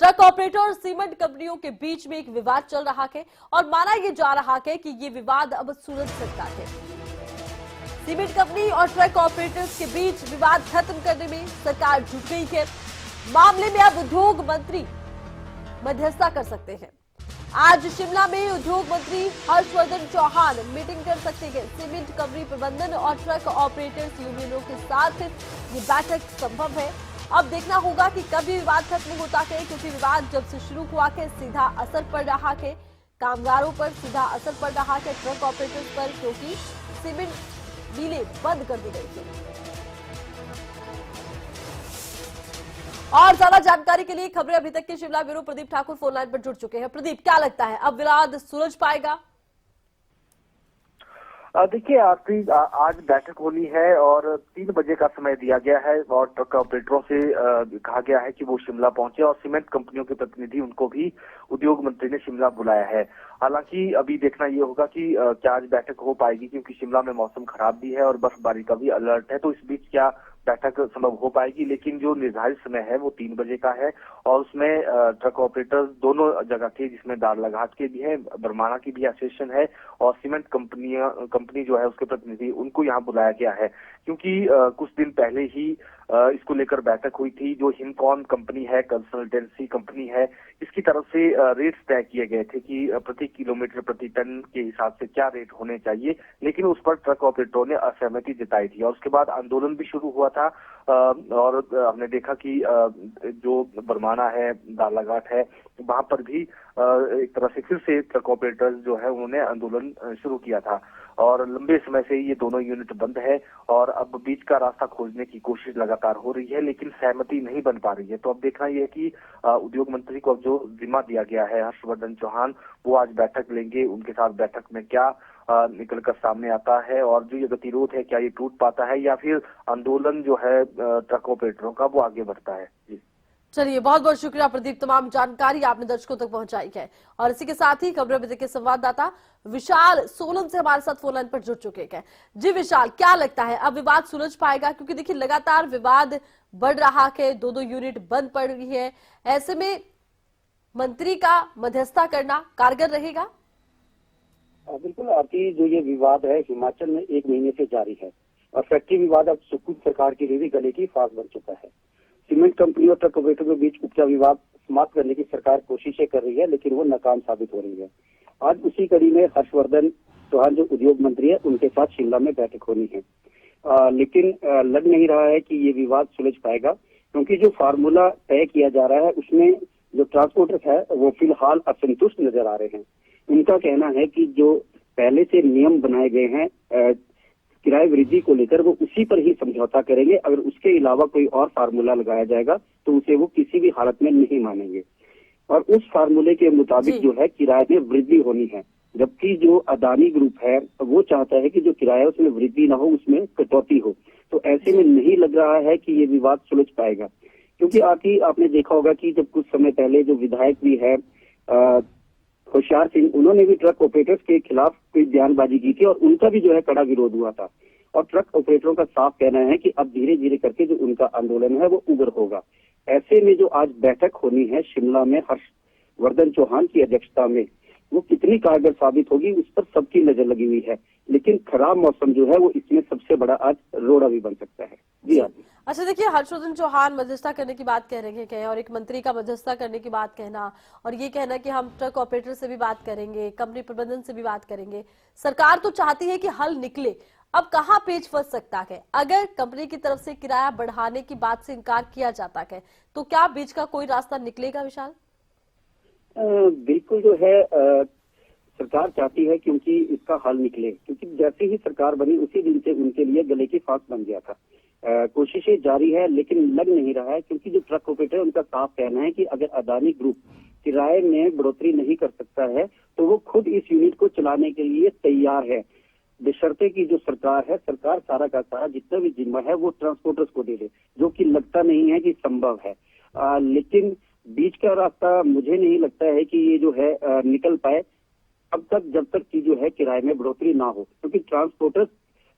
Truck operator और cement कंपनियों के बीच में एक विवाद चल रहा है और माना यह जा रहा है कि ये विवाद अब सुलझ सकता है। सीमेंट कंपनी और ट्रक ऑपरेटर्स के बीच विवाद खत्म करने में सरकार जुट गई है। मामले में अब उद्योग मंत्री मध्यस्थता कर सकते हैं। आज शिमला में उद्योग मंत्री हर्षवर्धन चौहान मीटिंग कर सकते हैं। सीमेंट कंपनी प्रबंधन और ट्रक ऑपरेटर्स यूनियनों के साथ ये बैठक संभव है। अब देखना होगा कि कब ये विवाद खत्म होता है, क्योंकि विवाद जब से शुरू हुआ है सीधा असर पड़ रहा है कामगारों पर, सीधा असर पड़ रहा है ट्रक ऑपरेटर्स पर, क्योंकि सीमेंट मिलें बंद कर दी गई है। और ज्यादा जानकारी के लिए खबरें अभी तक के Shimla bureau Pradeep Thakur phone line पर जुड़ चुके हैं। प्रदीप, क्या लगता है अब विवाद सुलझ पाएगा? देखिए आरती, आज बैठक होनी है और 3 बजे का समय दिया गया है और ट्रक ऑपरेटरों से कहा गया है कि वो शिमला पहुंचे और सीमेंट कंपनियों के प्रतिनिधि उनको भी उद्योग मंत्री ने शिमला बुलाया है। हालांकि अभी देखना ये होगा कि क्या आज बैठक हो पाएगी, क्योंकि शिमला में मौसम खराब भी है और बर्फबारी का भी अलर्ट है, तो इस बीच क्या बैठक संभव हो पाएगी। लेकिन जो निर्धारित समय है वो 3 बजे का है और उसमें ट्रक ऑपरेटर्स दोनों जगह थे, जिसमें दारलाघाट के भी है, बरमाणा की भी एसोसिएशन है और सीमेंट कंपनी जो है उसके प्रतिनिधि, उनको यहाँ बुलाया गया है। क्योंकि कुछ दिन पहले ही इसको लेकर बैठक हुई थी। जो हिमकॉन कंपनी है, कंसल्टेंसी कंपनी है, इसकी तरफ से रेट्स तय किए गए थे कि प्रति किलोमीटर प्रति टन के हिसाब से क्या रेट होने चाहिए, लेकिन उस पर ट्रक ऑपरेटरों ने असहमति जताई थी और उसके बाद आंदोलन भी शुरू हुआ था। और हमने देखा कि जो बरमाणा है, दारलाघाट है, वहां पर भी एक तरह से फिर से ट्रक ऑपरेटर्स जो है उन्होंने आंदोलन शुरू किया था और लंबे समय से ये दोनों यूनिट बंद है और अब बीच का रास्ता खोजने की कोशिश लगातार हो रही है, लेकिन सहमति नहीं बन पा रही है। तो अब देखना यह है कि उद्योग मंत्री को अब जो जिम्मा दिया गया है हर्षवर्धन चौहान, वो आज बैठक लेंगे। उनके साथ बैठक में क्या निकलकर सामने आता है और जो ये गतिरोध है क्या ये टूट पाता है या फिर आंदोलन जो है ट्रक ऑपरेटरों का वो आगे बढ़ता है। जी चलिए, बहुत बहुत शुक्रिया प्रदीप, तमाम जानकारी आपने दर्शकों तक पहुंचाई है। और इसी के साथ ही खबरें अभी के संवाददाता विशाल सोलन से हमारे साथ फोन लाइन पर जुड़ चुके हैं। जी विशाल, क्या लगता है अब विवाद सुलझ पाएगा? क्योंकि देखिए लगातार विवाद बढ़ रहा है, 2-2 यूनिट बंद पड़ रही है, ऐसे में मंत्री का मध्यस्थता करना कारगर रहेगा? बिल्कुल आरती, जो ये विवाद है हिमाचल में 1 महीने से जारी है और फैक्ट्री विवाद अब सुप्रीम सरकार के लिए भी गले की फांस बन चुका है। सीमेंट कंपनी और ट्रक ऑपरेटर के बीच उपजा विवाद समाप्त करने की सरकार कोशिशें कर रही है, लेकिन वो नाकाम साबित हो रही है। आज उसी कड़ी में हर्षवर्धन चौहान जो उद्योग मंत्री है उनके साथ शिमला में बैठक होनी है। लेकिन लग नहीं रहा है कि ये विवाद सुलझ पाएगा, क्योंकि जो फार्मूला तय किया जा रहा है उसमें जो ट्रांसपोर्टर है वो फिलहाल असंतुष्ट नजर आ रहे हैं। उनका कहना है कि जो पहले से नियम बनाए गए हैं किराए वृद्धि को लेकर, वो उसी पर ही समझौता करेंगे। अगर उसके अलावा कोई और फार्मूला लगाया जाएगा तो उसे वो किसी भी हालत में नहीं मानेंगे और उस फार्मूले के मुताबिक जो है किराए में वृद्धि होनी है। जबकि जो अदानी ग्रुप है वो चाहता है कि जो किराया उसमें वृद्धि ना हो, उसमें कटौती हो। तो ऐसे में नहीं लग रहा है कि ये विवाद सुलझ पाएगा, क्योंकि आपने देखा होगा कि जब कुछ समय पहले जो विधायक भी है होशियार सिंह, उन्होंने भी ट्रक ऑपरेटर्स के खिलाफ कोई बयानबाजी की थी और उनका भी जो है कड़ा विरोध हुआ था। और ट्रक ऑपरेटरों का साफ कहना है कि अब धीरे धीरे करके जो उनका आंदोलन है वो उग्र होगा। ऐसे में जो आज बैठक होनी है शिमला में हर्षवर्धन चौहान की अध्यक्षता में, वो कितनी कारगर साबित होगी उस पर सबकी नजर लगी हुई है। लेकिन खराब मौसम जो है वो इसमें सबसे बड़ा आज रोड़ा भी बन सकता है। जी हाँ। अच्छा, देखिए हर्षवर्धन चौहान मध्यस्थता करने की बात कह रहे हैं और एक मंत्री का मध्यस्थता करने की बात कहना और ये कहना कि हम ट्रक ऑपरेटर से भी बात करेंगे, कंपनी प्रबंधन से भी बात करेंगे। सरकार तो चाहती है कि हल निकले। अब कहाँ पेच फंस सकता है? अगर कंपनी की तरफ से किराया बढ़ाने की बात से इनकार किया जाता है तो क्या बीच का कोई रास्ता निकलेगा विशाल? बिल्कुल जो है सरकार चाहती है क्योंकि इसका हल निकले, क्योंकि जैसे ही सरकार बनी उसी दिन से उनके लिए गले की फांस बन गया था। कोशिशें जारी है लेकिन लग नहीं रहा है, क्योंकि जो ट्रक ऑपरेटर है उनका साफ कहना है कि अगर अदानी ग्रुप किराए में बढ़ोतरी नहीं कर सकता है तो वो खुद इस यूनिट को चलाने के लिए तैयार है, बशर्ते की जो सरकार है, सरकार सारा का सारा जितना भी जिम्मा है वो ट्रांसपोर्टर्स को दे दे, जो कि लगता नहीं है कि संभव है। लेकिन बीच का रास्ता मुझे नहीं लगता है कि ये जो है निकल पाए अब तक, जब तक कि जो है किराए में बढ़ोतरी ना हो, क्योंकि ट्रांसपोर्टर्स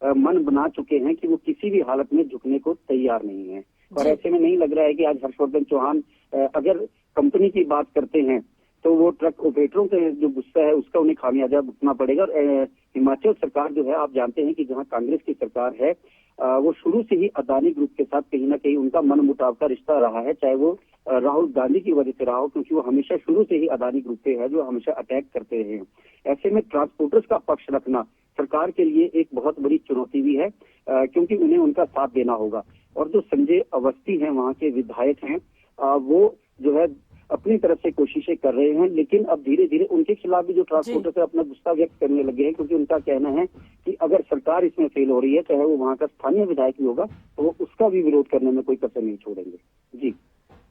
मन बना चुके हैं कि वो किसी भी हालत में झुकने को तैयार नहीं है। और ऐसे में नहीं लग रहा है कि आज हर्षवर्धन चौहान अगर कंपनी की बात करते हैं तो वो ट्रक ऑपरेटरों के जो गुस्सा है उसका उन्हें खामियाजा भुगतना पड़ेगा। और हिमाचल सरकार जो है, आप जानते हैं कि जहां कांग्रेस की सरकार है वो शुरू से ही अदानी ग्रुप के साथ कहीं ना कहीं उनका मनमुटाव का रिश्ता रहा है, चाहे वो राहुल गांधी की वजह से रहा हो, क्योंकि वो हमेशा शुरू से ही अदानी ग्रुप पे है जो हमेशा अटैक करते रहे हैं। ऐसे में ट्रांसपोर्टर्स का पक्ष रखना सरकार के लिए एक बहुत बड़ी चुनौती भी है, क्योंकि उन्हें उनका साथ देना होगा। और जो संजय अवस्थी हैं, वहाँ के विधायक हैं, वो जो है अपनी तरफ से कोशिशें कर रहे हैं, लेकिन अब धीरे धीरे उनके खिलाफ भी जो ट्रांसपोर्टर्स है अपना गुस्सा व्यक्त करने लगे हैं, क्योंकि उनका कहना है कि अगर सरकार इसमें फेल हो रही है, चाहे वो वहाँ का स्थानीय विधायक भी होगा, तो वो उसका भी विरोध करने में कोई कसर नहीं छोड़ेंगे। जी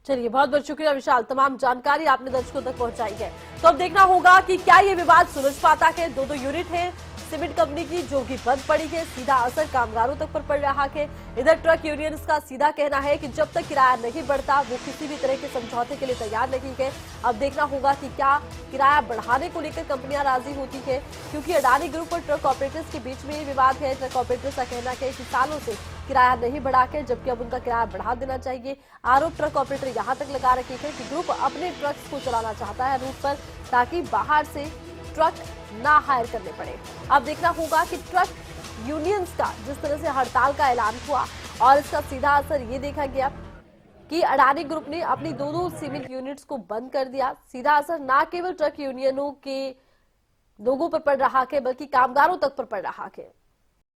चलिए, बहुत बहुत शुक्रिया विशाल, तमाम जानकारी आपने दर्शकों तक पहुंचाई है। तो अब देखना होगा कि क्या ये विवाद सुलझ पाता है। दो यूनिट है सीमेंट कंपनी की जो कि बंद पड़ी है, सीधा असर कामगारों तक पर पड़ रहा है। इधर ट्रक यूनियंस का सीधा कहना है कि जब तक किराया नहीं बढ़ता वो किसी भी तरह के समझौते के लिए तैयार नहीं है। अब देखना होगा कि क्या किराया बढ़ाने को लेकर कंपनियां राजी होती है, क्योंकि अडानी ग्रुप और ट्रक ऑपरेटर्स के बीच में ये विवाद है। ट्रक ऑपरेटर्स का कहना है कि सालों से किराया नहीं बढ़ा के, जबकि अब उनका किराया बढ़ा देना चाहिए। आरोप ट्रक ऑपरेटर यहाँ तक लगा रखे हैं कि ग्रुप अपने ट्रक्स को चलाना चाहता है रूट पर, ताकि बाहर से ट्रक ना हायर करने पड़े। अब देखना होगा कि ट्रक यूनियंस का जिस तरह से हड़ताल का ऐलान हुआ और इसका सीधा असर ये देखा गया कि अडानी ग्रुप ने अपनी दोनों सीमेंट यूनिट्स को बंद कर दिया। सीधा असर ना केवल ट्रक यूनियनों के लोगों पर पड़ रहा है, बल्कि कामगारों तक पर पड़ रहा है।